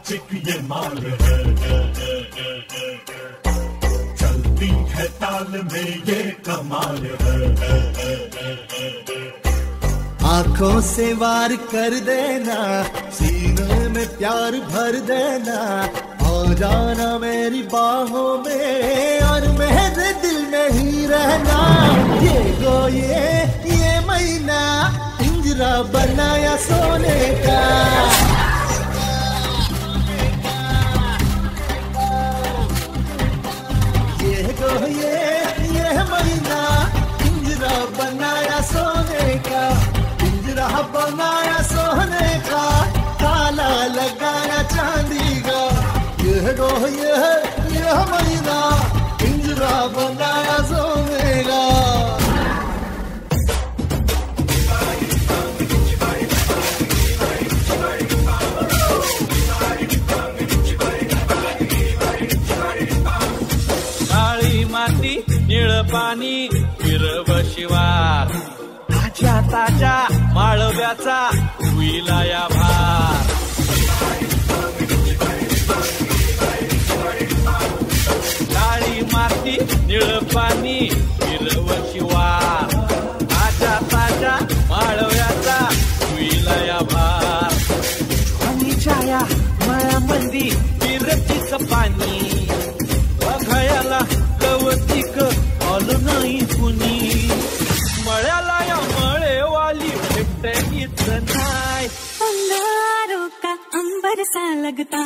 चिक ये माल है, चलती है ताल में ये कमाल है। आंखों से वार कर देना, सीने में प्यार भर देना, आ जाना मेरी बाहों में और मेरे दिल में ही रहना। ये महीना पिंजरा बनाया सोने का, ये महीना पिंजरा बनाया सोने का, पिंजरा बनाया सोने का, ताला लगाया चांदी का। ये महीना पिंजरा बनाया सोने का। काळी माती निळ पाणी हिरव शिवार, ताज्या ताज्या माळव्याचा विलाया भार। काळी माती निळ पाणी हिरव शिवार, ताज्या ताज्या माळव्याचा विलाया भार। पाणीच्या या मळ्यामंदी विरतीच पाणी, बघायला गवतिक आलं नाही कुणी। मळ्याला या मळेवाली भेटलीच नाही। अंगारों का अंबर सा लगता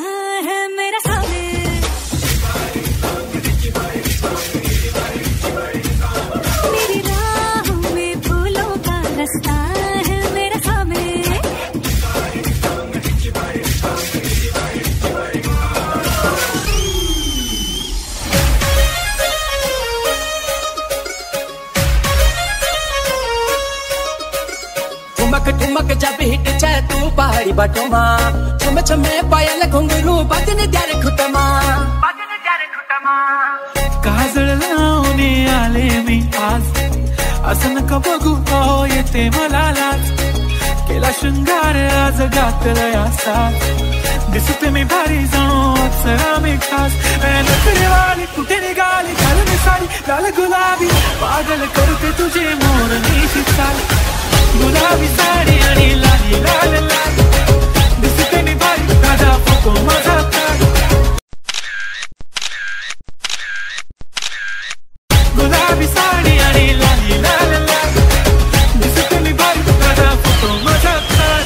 है मेरा सामने, मेरी राहों में फूलों का रास्ता है मेरा सामने। ठुमक ठुमक जब हिट जाए तू पहाड़ी बाटोमा, छम छमे पायल घुंघरू बजने त्यारे खुटमा। काजळ लावणे आले मी आज, असं नका बघू हो येते मला लाज। केला शृंगार आज घातलाय असा, दिसते मी भारी जणू अप्सरा मी खास। नखरेवाली कुठे निघाली घालून साडी लाल गुलाबी, पागल करते तुझे मोरनीची चाल। गुलाबी साडी आणि लाली लाल लाल, दिसते मी भारी ताजा फोटो माझा ताज। गुलाबी साडी आणि लाली लाल लाल, दिसते मी भारी ताजा फोटो माझा ताज।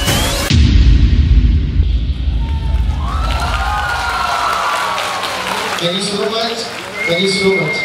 Thank you so much. Thank you so much.